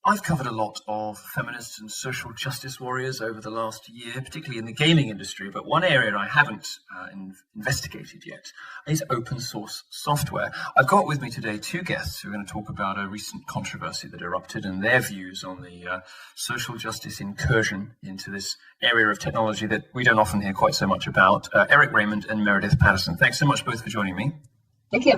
I've covered a lot of feminists and social justice warriors over the last year, particularly in the gaming industry, but one area I haven't investigated yet is open source software. I've got with me today two guests who are going to talk about a recent controversy that erupted and their views on the social justice incursion into this area of technology that we don't often hear quite so much about. Raymond and Meredith Patterson. Thanks so much both for joining me. Thank you.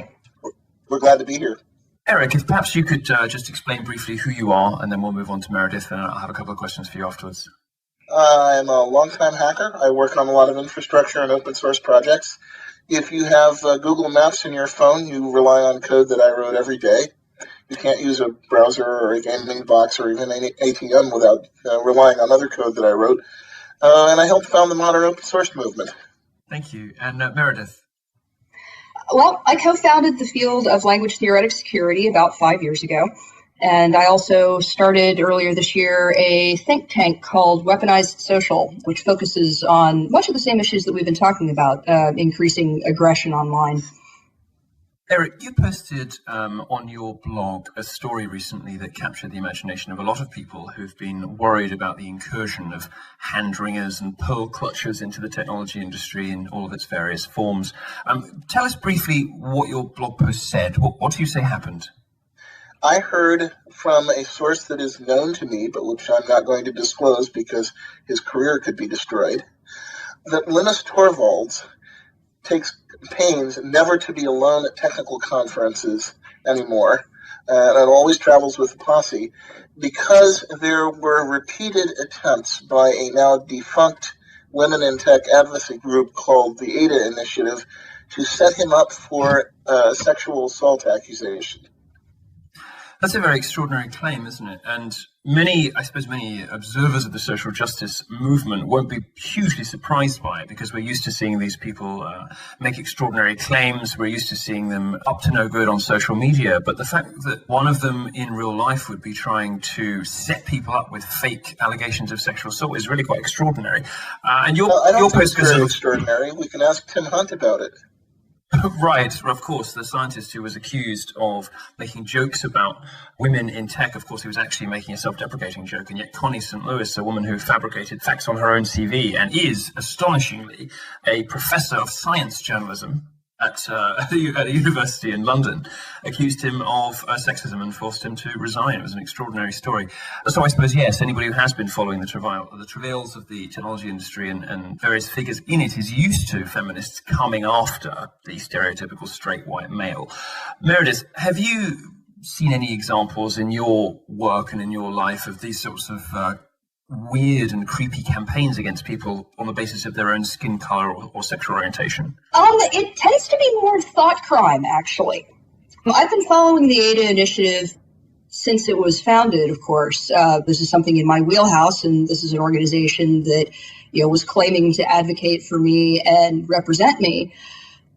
We're glad to be here. Eric, if perhaps you could just explain briefly who you are, and then we'll move on to Meredith, and I'll have a couple of questions for you afterwards. I'm a longtime hacker. I work on a lot of infrastructure and open source projects. If you have Google Maps in your phone, you rely on code that I wrote every day. You can't use a browser or a gaming box or even an ATM without relying on other code that I wrote. And I helped found the modern open source movement. Thank you. And Meredith? Well, I co-founded the field of language theoretic security about 5 years ago, and I also started earlier this year a think tank called Weaponized Social, which focuses on much of the same issues that we've been talking about, increasing aggression online. Eric, you posted on your blog a story recently that captured the imagination of a lot of people who've been worried about the incursion of hand-wringers and pearl clutchers into the technology industry in all of its various forms. Tell us briefly what your blog post said. What do you say happened? I heard from a source that is known to me, but which I'm not going to disclose because his career could be destroyed, that Linus Torvalds takes pains never to be alone at technical conferences anymore, and always travels with a posse, because there were repeated attempts by a now defunct women in tech advocacy group called the Ada Initiative to set him up for a sexual assault accusation. That's a very extraordinary claim, isn't it? And many observers of the social justice movement won't be hugely surprised by it, because we're used to seeing these people make extraordinary claims. We're used to seeing them up to no good on social media. But the fact that one of them in real life would be trying to set people up with fake allegations of sexual assault is really quite extraordinary. And your post is very extraordinary. We can ask Tim Hunt about it. Right, of course, the scientist who was accused of making jokes about women in tech, of course, he was actually making a self-deprecating joke, and yet Connie St. Louis, a woman who fabricated facts on her own CV and is, astonishingly, a professor of science journalism at a university in London, accused him of sexism and forced him to resign. It was an extraordinary story. So I suppose, yes, anybody who has been following the travails of the technology industry and various figures in it is used to feminists coming after the stereotypical straight white male. Meredith, have you seen any examples in your work and in your life of these sorts of weird and creepy campaigns against people on the basis of their own skin color or sexual orientation? It tends to be more thought crime, actually. I've been following the Ada Initiative since it was founded, of course. This is something in my wheelhouse, and this is an organization that, was claiming to advocate for me and represent me.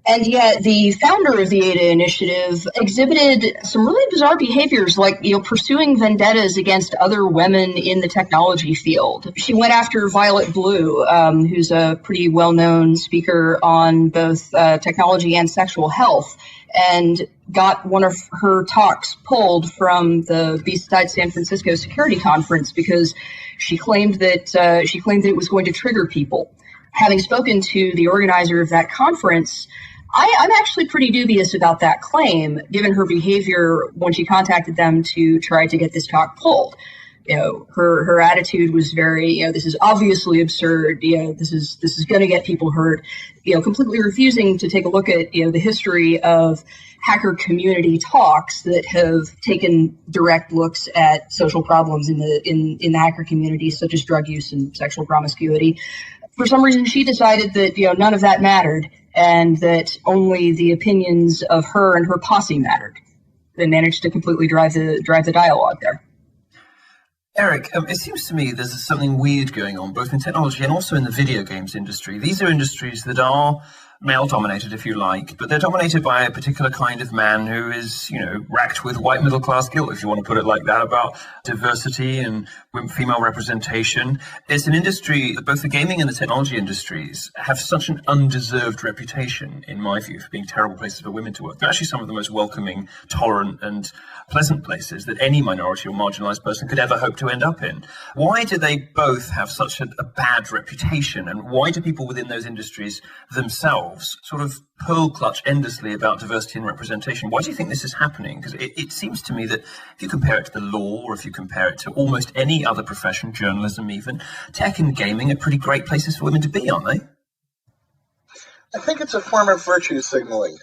And yet the founder of the Ada Initiative exhibited some really bizarre behaviors, like, pursuing vendettas against other women in the technology field. She went after Violet Blue, who's a pretty well-known speaker on both technology and sexual health, and got one of her talks pulled from the Beside San Francisco Security Conference because she claimed that it was going to trigger people. Having spoken to the organizer of that conference, I'm actually pretty dubious about that claim, given her behavior when she contacted them to try to get this talk pulled. Her attitude was very, this is obviously absurd. This is going to get people hurt. Completely refusing to take a look at the history of hacker community talks that have taken direct looks at social problems in the hacker community, such as drug use and sexual promiscuity. For some reason, she decided that none of that mattered, and that only the opinions of her and her posse mattered. They managed to completely drive the dialogue there. Eric, it seems to me there's something weird going on, both in technology and also in the video games industry. These are industries that are male-dominated, if you like, but they're dominated by a particular kind of man who is, racked with white middle-class guilt, if you want to put it like that, about diversity and female representation. It's an industry, both the gaming and the technology industries have such an undeserved reputation, in my view, for being terrible places for women to work. They're actually some of the most welcoming, tolerant, and pleasant places that any minority or marginalized person could ever hope to end up in. Why do they both have such a bad reputation, and why do people within those industries themselves sort of pearl clutch endlessly about diversity and representation? Why do you think this is happening? Because it seems to me that if you compare it to the law, or if you compare it to almost any other profession, journalism even, tech and gaming are pretty great places for women to be, aren't they? I think it's a form of virtue signaling.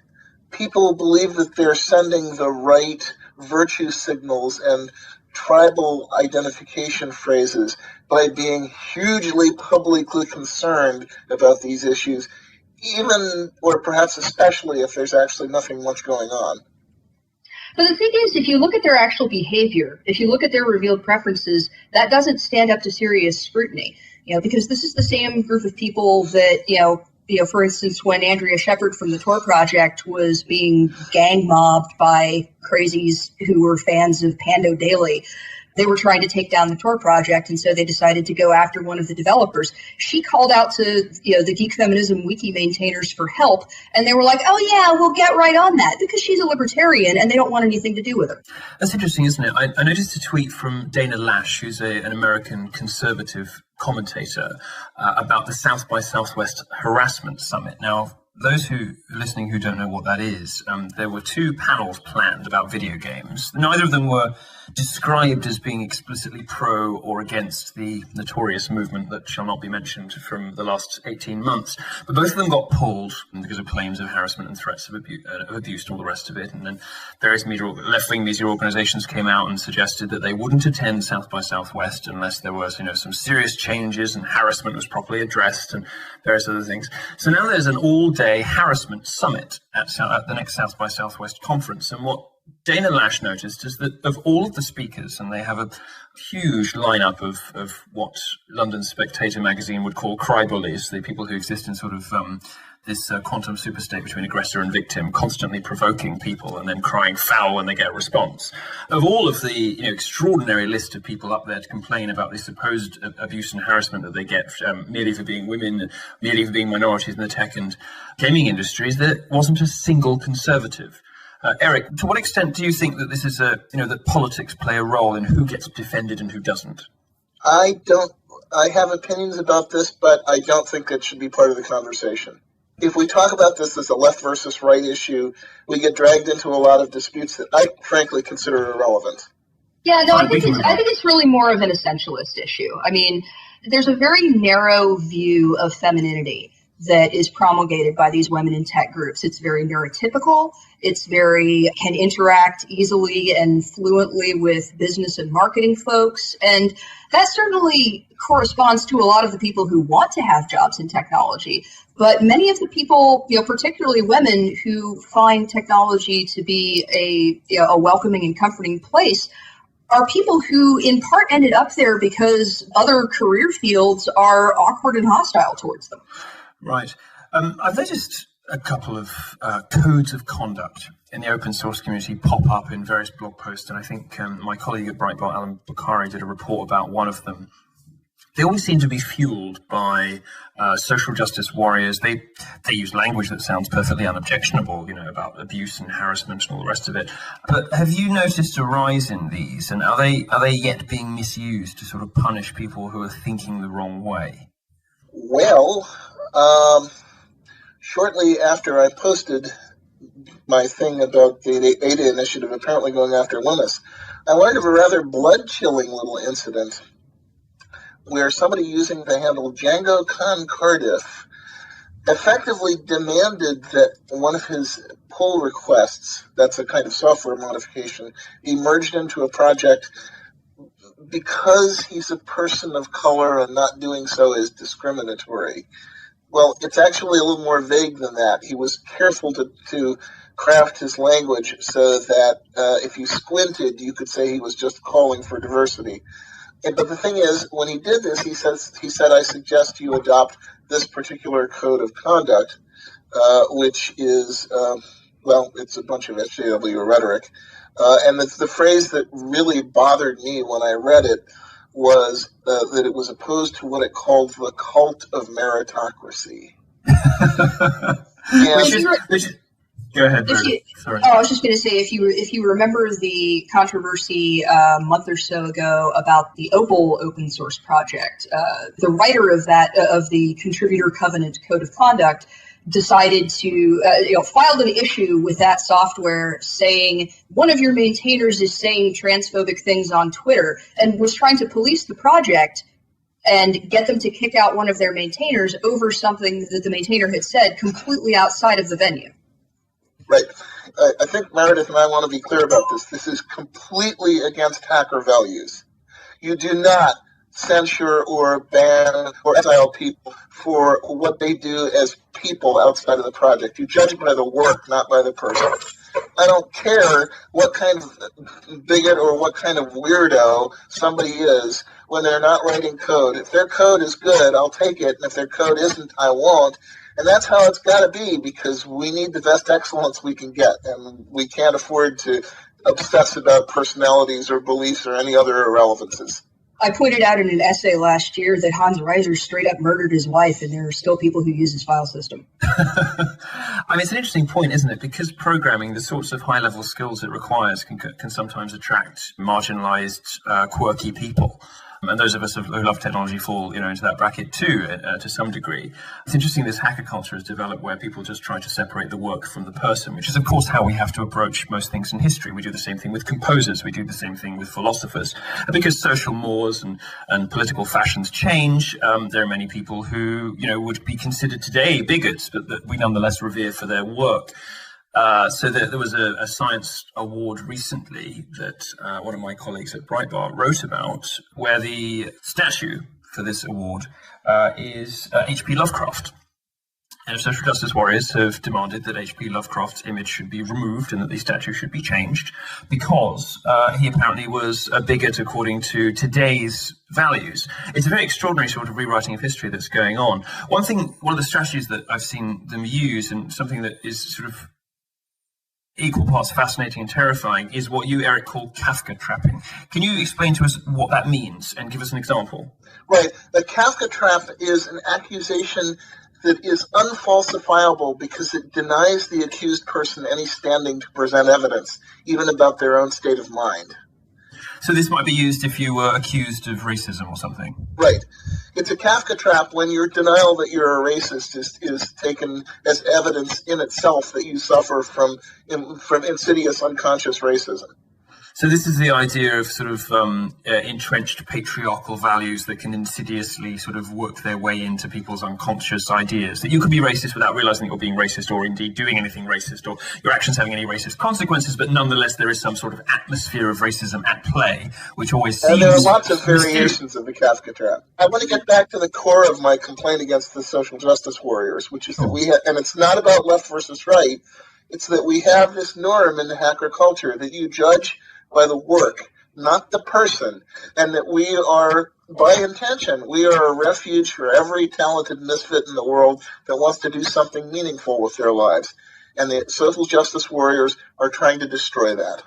People believe that they're sending the right virtue signals and tribal identification phrases by being hugely publicly concerned about these issues, even or perhaps especially if there's actually nothing much going on. But the thing is, if you look at their actual behavior, if you look at their revealed preferences, that doesn't stand up to serious scrutiny. Because this is the same group of people that, for instance, when Andrea Shepherd from the Tor Project was being gang mobbed by crazies who were fans of Pando Daily, they were trying to take down the Tor Project, and so they decided to go after one of the developers. She called out to the Geek Feminism Wiki maintainers for help, and they were like, oh yeah, we'll get right on that, because she's a libertarian and they don't want anything to do with her. That's interesting, isn't it? I noticed a tweet from Dana Lash, who's an American conservative commentator, about the South by Southwest Harassment Summit. Now, those who are listening who don't know what that is, there were two panels planned about video games. Neither of them were described as being explicitly pro or against the notorious movement that shall not be mentioned from the last 18 months. But both of them got pulled because of claims of harassment and threats of abuse and all the rest of it. And then various left-wing media organizations came out and suggested that they wouldn't attend South by Southwest unless there was, some serious changes and harassment was properly addressed and various other things. So now there's an all-day harassment summit at the next South by Southwest conference. And what Dana Lash noticed is that of all of the speakers, and they have a huge lineup of what London Spectator magazine would call cry bullies, the people who exist in sort of this quantum superstate between aggressor and victim, constantly provoking people and then crying foul when they get a response. Of all of the extraordinary list of people up there to complain about the supposed abuse and harassment that they get merely for being women, merely for being minorities in the tech and gaming industries, there wasn't a single conservative. Eric, to what extent do you think that this is that politics play a role in who gets defended and who doesn't? I have opinions about this, but I don't think it should be part of the conversation. If we talk about this as a left versus right issue, we get dragged into a lot of disputes that I frankly consider irrelevant. Yeah, no, I think it's really more of an essentialist issue. I mean, there's a very narrow view of femininity that is promulgated by these women in tech groups. It's very neurotypical. It's can interact easily and fluently with business and marketing folks. And that certainly corresponds to a lot of the people who want to have jobs in technology. But many of the people, particularly women who find technology to be a welcoming and comforting place, are people who in part ended up there because other career fields are awkward and hostile towards them. Right. I've noticed a couple of codes of conduct in the open source community pop up in various blog posts, and I think my colleague at Breitbart, Alan Bukhari, did a report about one of them. They always seem to be fueled by social justice warriors. They use language that sounds perfectly unobjectionable, about abuse and harassment and all the rest of it. But have you noticed a rise in these, and are they yet being misused to sort of punish people who are thinking the wrong way? Well, shortly after I posted my thing about the Ada Initiative apparently going after Linus, I learned of a rather blood-chilling little incident where somebody using the handle Django Con Cardiff effectively demanded that one of his pull requests, that's a kind of software modification, be merged into a project because he's a person of color and not doing so is discriminatory. Well, it's actually a little more vague than that. He was careful to craft his language so that if you squinted, you could say he was just calling for diversity. But the thing is, when he did this, he said, I suggest you adopt this particular code of conduct. which is, well, it's a bunch of SJW rhetoric. And the phrase that really bothered me when I read it was that it was opposed to what it called the cult of meritocracy. Go ahead, Meredith. Sorry. I was just going to say, if you remember the controversy a month or so ago about the Opal open source project, the writer of the Contributor Covenant Code of Conduct decided to filed an issue with that software saying one of your maintainers is saying transphobic things on Twitter, and was trying to police the project and get them to kick out one of their maintainers over something that the maintainer had said completely outside of the venue. Right. I think Meredith and I want to be clear about this. This is completely against hacker values. You do not censure or ban or exile people for what they do as people outside of the project. You judge by the work, not by the person. I don't care what kind of bigot or what kind of weirdo somebody is when they're not writing code. If their code is good, I'll take it, and if their code isn't, I won't. And that's how it's got to be, because we need the best excellence we can get, and we can't afford to obsess about personalities or beliefs or any other irrelevances. I pointed out in an essay last year that Hans Reiser straight up murdered his wife, and there are still people who use his file system. I mean, it's an interesting point, isn't it? Because programming, the sorts of high-level skills it requires, can sometimes attract marginalized, quirky people. And those of us who love technology fall, into that bracket too, to some degree. It's interesting this hacker culture has developed where people just try to separate the work from the person, which is, of course, how we have to approach most things in history. We do the same thing with composers. We do the same thing with philosophers. And because social mores and political fashions change, there are many people who, would be considered today bigots, but that we nonetheless revere for their work. So there was a science award recently that one of my colleagues at Breitbart wrote about, where the statue for this award is H.P. Lovecraft. And social justice warriors have demanded that H.P. Lovecraft's image should be removed and that the statue should be changed because he apparently was a bigot according to today's values. It's a very extraordinary sort of rewriting of history that's going on. One of the strategies that I've seen them use, and something that is sort of equal parts fascinating and terrifying, is what you, Eric, call Kafka trapping. Can you explain to us what that means and give us an example? Right. The Kafka trap is an accusation that is unfalsifiable because it denies the accused person any standing to present evidence, even about their own state of mind. So this might be used if you were accused of racism or something? Right. It's a Kafka trap when your denial that you're a racist is taken as evidence in itself that you suffer from insidious unconscious racism. So this is the idea of sort of entrenched patriarchal values that can insidiously sort of work their way into people's unconscious ideas. That you could be racist without realizing that you're being racist, or indeed doing anything racist, or your actions having any racist consequences, but nonetheless there is some sort of atmosphere of racism at play, which always seems... And there are lots of variations of the Kafka trap. I want to get back to the core of my complaint against the social justice warriors, which is that we have, and it's not about left versus right, it's that we have this norm in the hacker culture that you judge by the work, not the person, and that we are, by intention, we are a refuge for every talented misfit in the world that wants to do something meaningful with their lives. And the social justice warriors are trying to destroy that.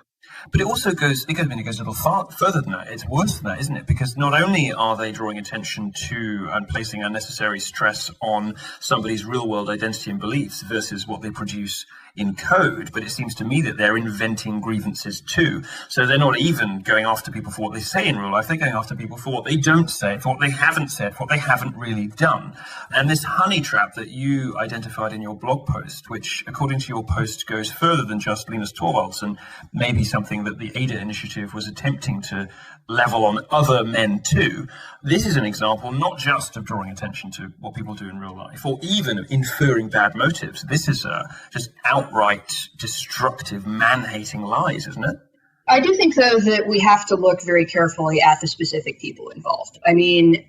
But it also goes a little further than that. It's worse than that, isn't it? Because not only are they drawing attention to and placing unnecessary stress on somebody's real-world identity and beliefs versus what they produce in code, but it seems to me that they're inventing grievances too. So they're not even going after people for what they say in real life. They're going after people for what they don't say, for what they haven't said, for what they haven't really done. And this honey trap that you identified in your blog post, which according to your post goes further than just Linus Torvalds and maybe something that the Ada Initiative was attempting to level on other men too. This is an example not just of drawing attention to what people do in real life, or even of inferring bad motives. This is just outright destructive, man-hating lies, isn't it? I do think, though, that we have to look very carefully at the specific people involved. I mean,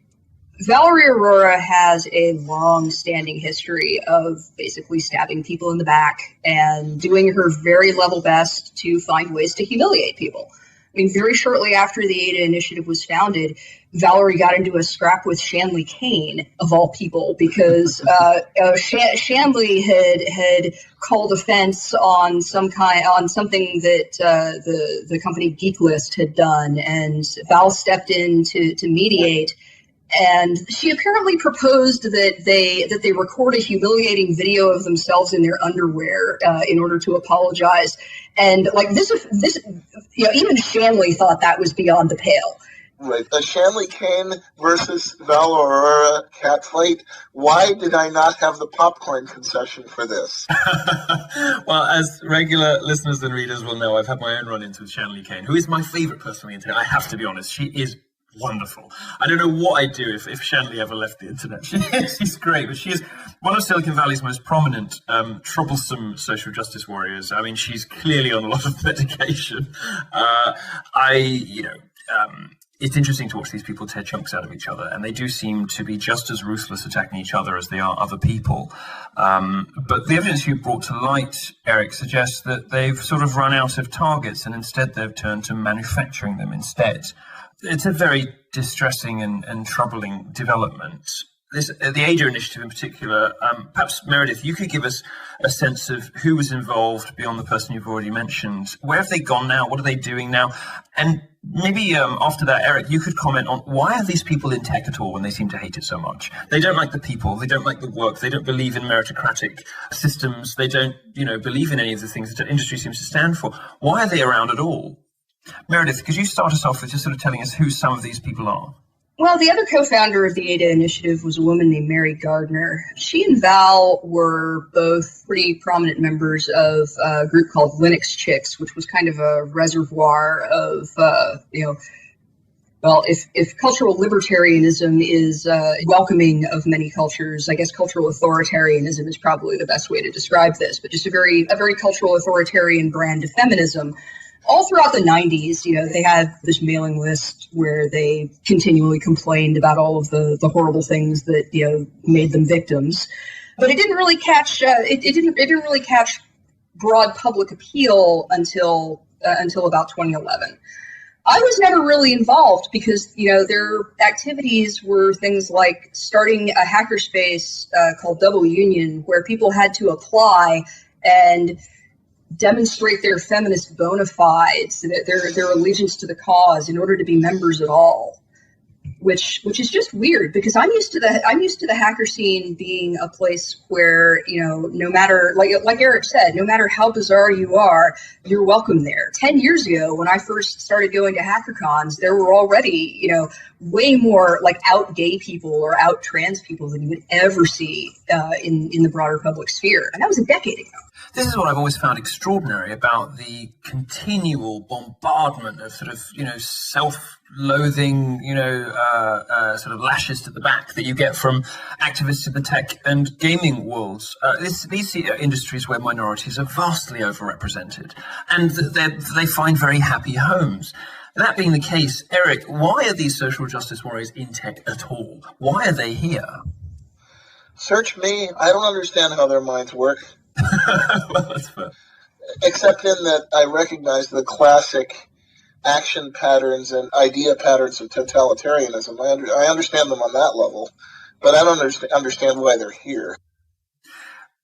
Valerie Aurora has a long-standing history of basically stabbing people in the back and doing her very level best to find ways to humiliate people. mean, very shortly after the Ada Initiative was founded, Valerie got into a scrap with Shanley Kane, of all people, because Shanley had called offense on something that the company Geek List had done, and Val stepped in to mediate. And she apparently proposed that they record a humiliating video of themselves in their underwear in order to apologize. And like this, even Shanley thought that was beyond the pale. Right, a Shanley Kane versus Val Aurora catfight. Why did I not have the popcorn concession for this? Well, as regular listeners and readers will know, I've had my own run-ins with Shanley Kane, who is my favorite person on the internet. I have to be honest, she is wonderful. I don't know what I'd do if Shanley ever left the internet. She's great, but she is one of Silicon Valley's most prominent, troublesome social justice warriors. I mean, she's clearly on a lot of medication. It's interesting to watch these people tear chunks out of each other, and they do seem to be just as ruthless attacking each other as they are other people. But the evidence you brought to light, Eric, suggests that they've sort of run out of targets, and instead they've turned to manufacturing them instead. It's a very distressing and troubling development. The Ada Initiative in particular, perhaps, Meredith, you could give us a sense of who was involved beyond the person you've already mentioned. Where have they gone now? What are they doing now? And maybe after that, Eric, you could comment on why are these people in tech at all when they seem to hate it so much? They don't like the people. They don't like the work. They don't believe in meritocratic systems. They don't, believe in any of the things that industry seems to stand for. Why are they around at all? Meredith, could you start us off with just sort of telling us who some of these people are? Well, the other co-founder of the Ada Initiative was a woman named Mary Gardner. She and Val were both pretty prominent members of a group called Linux Chicks, which was kind of a reservoir of, if cultural libertarianism is welcoming of many cultures, I guess cultural authoritarianism is probably the best way to describe this, but just a very cultural authoritarian brand of feminism. All throughout the 90s, they had this mailing list where they continually complained about all of the horrible things that, made them victims. But it didn't really catch, it didn't really catch broad public appeal until about 2011. I was never really involved because, their activities were things like starting a hackerspace called Double Union, where people had to apply and demonstrate their feminist bona fides, their allegiance to the cause in order to be members at all, which is just weird because I'm used to the hacker scene being a place where, no matter, like Eric said, no matter how bizarre you are, you're welcome there. 10 years ago, when I first started going to HackerCons, there were already, way more like out gay people or out trans people than you would ever see in the broader public sphere. And that was a decade ago. This is what I've always found extraordinary about the continual bombardment of sort of, self-loathing, sort of lashes to the back that you get from activists in the tech and gaming worlds. These industries where minorities are vastly overrepresented and they find very happy homes. That being the case, Eric, why are these social justice warriors in tech at all? Why are they here? Search me. I don't understand how their minds work. Well, that's fair. Except in that I recognize the classic action patterns and idea patterns of totalitarianism. I understand them on that level, but I don't understand why they're here.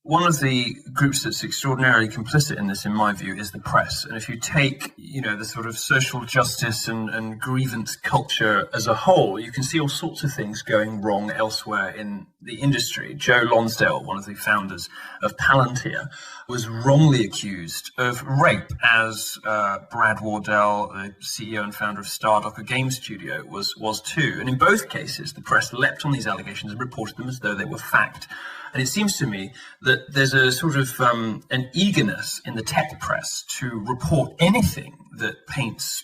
One of the groups that's extraordinarily complicit in this, in my view, is the press. And if you take, the sort of social justice and grievance culture as a whole, you can see all sorts of things going wrong elsewhere in the industry. Joe Lonsdale, one of the founders of Palantir, was wrongly accused of rape, as Brad Wardell, the CEO and founder of Stardock, a game studio, was too. And in both cases, the press leapt on these allegations and reported them as though they were fact. And it seems to me that there's a sort of an eagerness in the tech press to report anything that paints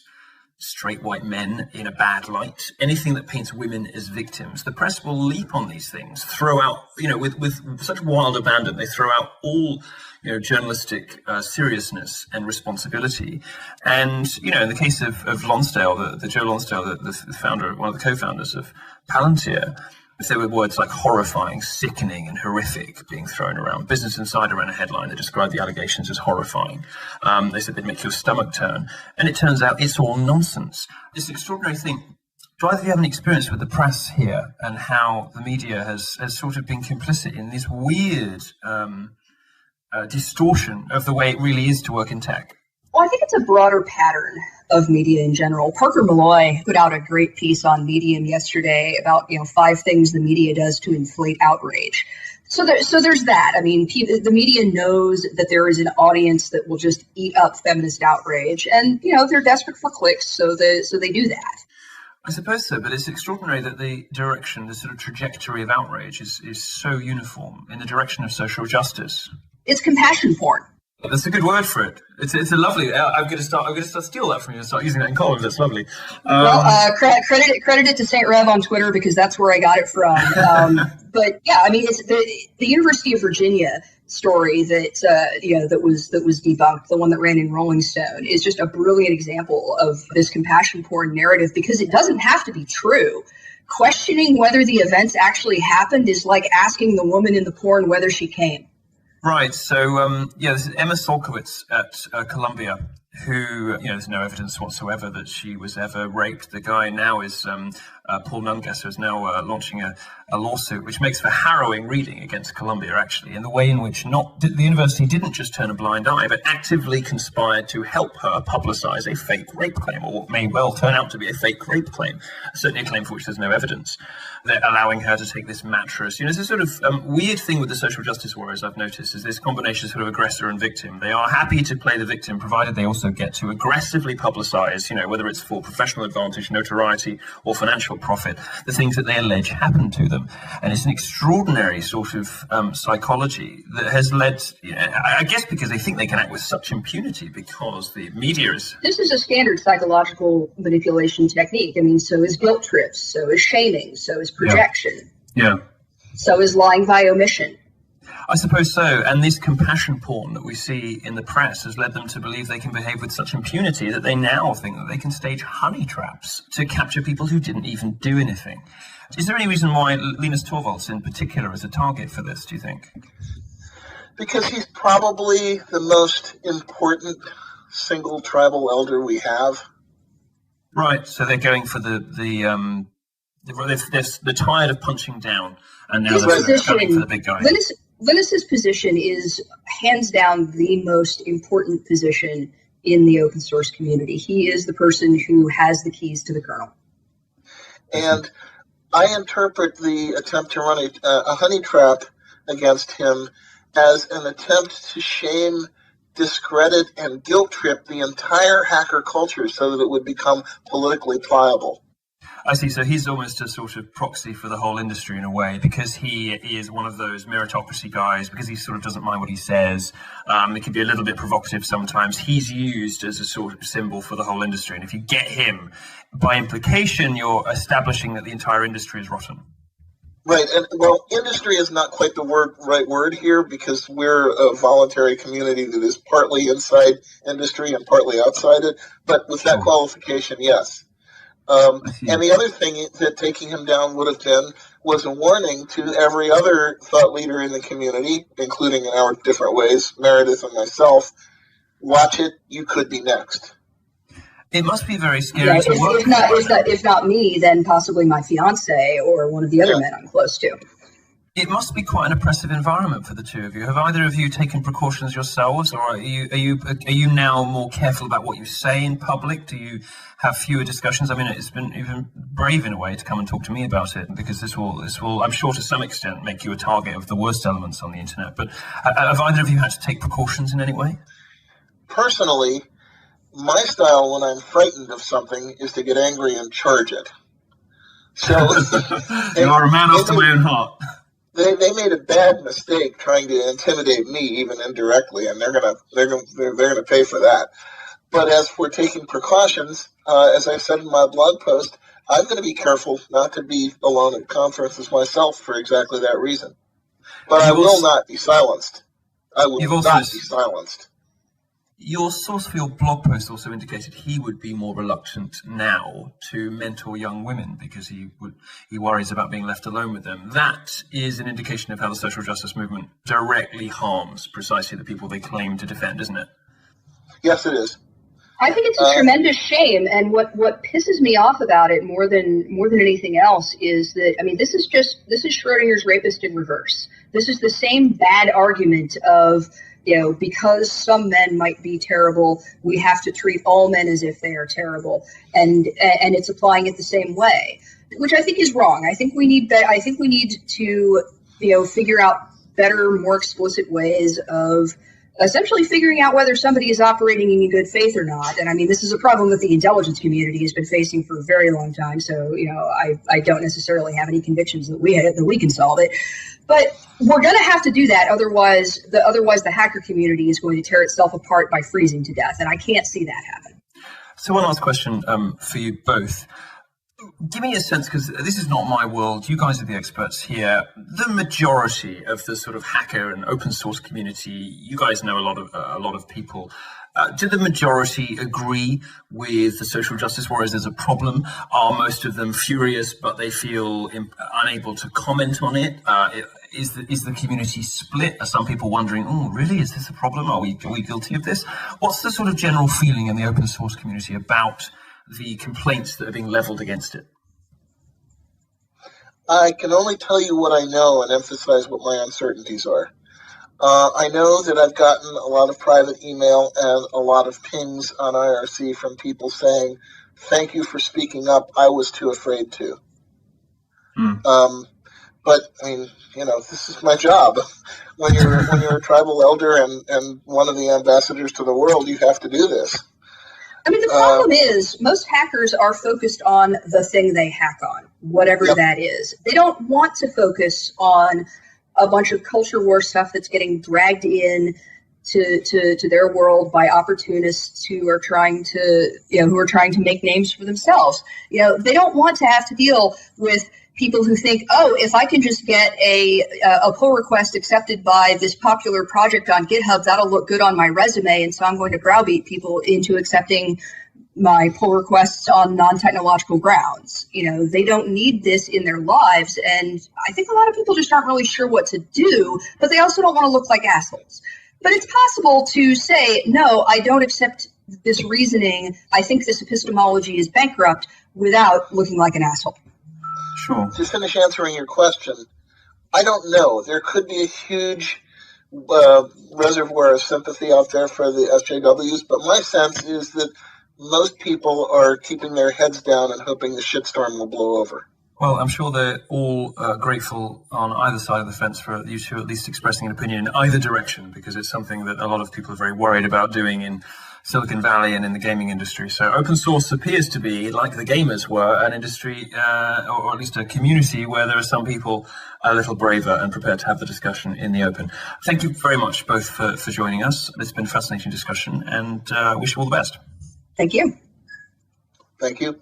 straight white men in a bad light, anything that paints women as victims. The press will leap on these things, throw out, with such wild abandon, they throw out all, journalistic seriousness and responsibility. And, in the case of Lonsdale, the Joe Lonsdale, the founder, one of the co-founders of Palantir, If there were words like horrifying, sickening, and horrific being thrown around. Business Insider ran a headline that described the allegations as horrifying. They said they'd make your stomach turn. And it turns out it's all nonsense. This extraordinary thing. Do either of you have any experience with the press here and how the media has sort of been complicit in this weird distortion of the way it really is to work in tech? Well, I think it's a broader pattern of media in general. Parker Malloy put out a great piece on Medium yesterday about 5 things the media does to inflate outrage. So there's that. I mean, the media knows that there is an audience that will just eat up feminist outrage, and they're desperate for clicks, so they do that. I suppose so, but it's extraordinary that the direction, the sort of trajectory of outrage is so uniform in the direction of social justice. It's compassion porn. That's a good word for it. It's a lovely. I'm going to start steal that from you and start using that in columns. That's lovely. Credit it to Saint Rev on Twitter because that's where I got it from. But yeah, I mean, it's the University of Virginia story that that was debunked. The one that ran in Rolling Stone is just a brilliant example of this compassion porn narrative because it doesn't have to be true. Questioning whether the events actually happened is like asking the woman in the porn whether she came. Right. So, this is Emma Solkowitz at Columbia, who, there's no evidence whatsoever that she was ever raped. The guy now is Paul Nungesser is now launching a lawsuit, which makes for harrowing reading against Columbia, actually, in the way in which the university didn't just turn a blind eye, but actively conspired to help her publicize a fake rape claim, or what may well turn out to be a fake rape claim, certainly a claim for which there's no evidence. They're allowing her to take this mattress. There's a sort of weird thing with the social justice warriors I've noticed is this combination of sort of aggressor and victim. They are happy to play the victim, provided they also get to aggressively publicize, whether it's for professional advantage, notoriety, or financial profit, the things that they allege happened to them. And it's an extraordinary sort of psychology that has led, I guess because they think they can act with such impunity because the media is... This is a standard psychological manipulation technique. I mean, so is guilt trips, so is shaming, so is projection. Yeah. So is lying by omission. I suppose so. And this compassion porn that we see in the press has led them to believe they can behave with such impunity that they now think that they can stage honey traps to capture people who didn't even do anything. Is there any reason why Linus Torvalds in particular is a target for this, do you think? Because he's probably the most important single tribal elder we have. Right. So they're going for they're tired of punching down, and now they're going for the big guy. Linus's position is hands down the most important position in the open source community. He is the person who has the keys to the kernel. And I interpret the attempt to run a honey trap against him as an attempt to shame, discredit, and guilt trip the entire hacker culture so that it would become politically pliable. I see. So he's almost a sort of proxy for the whole industry in a way, because he is one of those meritocracy guys, because he sort of doesn't mind what he says. It can be a little bit provocative sometimes. He's used as a sort of symbol for the whole industry. And if you get him, by implication, you're establishing that the entire industry is rotten. Right. And, well, industry is not quite the right word here, because we're a voluntary community that is partly inside industry and partly outside it. But with that qualification, yes. And the other thing that taking him down would have been was a warning to every other thought leader in the community, including in our different ways, Meredith and myself. Watch it, you could be next. It must be very scary to work. If not me, then possibly my fiance or one of the other men I'm close to. It must be quite an oppressive environment for the two of you. Have either of you taken precautions yourselves, or are you now more careful about what you say in public? Do you have fewer discussions? I mean, it's been even brave in a way to come and talk to me about it, because this will, I'm sure, to some extent, make you a target of the worst elements on the internet. But have either of you had to take precautions in any way? Personally, my style when I'm frightened of something is to get angry and charge it. So you are a man after my own heart. They made a bad mistake trying to intimidate me, even indirectly, and they're gonna pay for that. But as for taking precautions, as I said in my blog post, I'm going to be careful not to be alone at conferences myself for exactly that reason. But I will not be silenced. I will not be silenced. Your source for your blog post also indicated he would be more reluctant now to mentor young women because he worries about being left alone with them. That is an indication of how the social justice movement directly harms precisely the people they claim to defend, isn't it? Yes, it is. I think it's a tremendous shame, and what pisses me off about it more than anything else is that, I mean, this is Schrodinger's rapist in reverse. This is the same bad argument of, because some men might be terrible, we have to treat all men as if they are terrible, and it's applying it the same way, which I think is wrong. I think we need to figure out better, more explicit ways of essentially figuring out whether somebody is operating in good faith or not. And I mean, this is a problem that the intelligence community has been facing for a very long time. So, I don't necessarily have any convictions that we can solve it. But we're going to have to do that. Otherwise, the hacker community is going to tear itself apart by freezing to death. And I can't see that happen. So one last question for you both. Give me a sense, because this is not my world. You guys are the experts here. The majority of the sort of hacker and open source community, you guys know a lot of people. Do the majority agree with the social justice warriors there's a problem? Are most of them furious, but they feel unable to comment on it? Is the community split? Are some people wondering, oh, really? Is this a problem? Are we guilty of this? What's the sort of general feeling in the open source community about the complaints that are being leveled against it? I can only tell you what I know and emphasize what my uncertainties are. I know that I've gotten a lot of private email and a lot of pings on IRC from people saying, thank you for speaking up. I was too afraid to. But I mean, this is my job. When you're a tribal elder and one of the ambassadors to the world, you have to do this. I mean, the problem is most hackers are focused on the thing they hack on, whatever that is. They don't want to focus on a bunch of culture war stuff that's getting dragged in to their world by opportunists who are trying to make names for themselves. They don't want to have to deal with people who think, oh, if I can just get a pull request accepted by this popular project on GitHub, that'll look good on my resume, and so I'm going to browbeat people into accepting my pull requests on non-technological grounds. They don't need this in their lives, and I think a lot of people just aren't really sure what to do, but they also don't want to look like assholes. But it's possible to say, no, I don't accept this reasoning, I think this epistemology is bankrupt, without looking like an asshole. Sure. To finish answering your question, I don't know. There could be a huge reservoir of sympathy out there for the SJWs, but my sense is that most people are keeping their heads down and hoping the shitstorm will blow over. Well, I'm sure they're all grateful on either side of the fence for you two at least expressing an opinion in either direction, because it's something that a lot of people are very worried about doing in Silicon Valley and in the gaming industry. So open source appears to be, like the gamers were, an industry, or at least a community where there are some people a little braver and prepared to have the discussion in the open. Thank you very much both for joining us. It's been a fascinating discussion, and wish you all the best. Thank you. Thank you.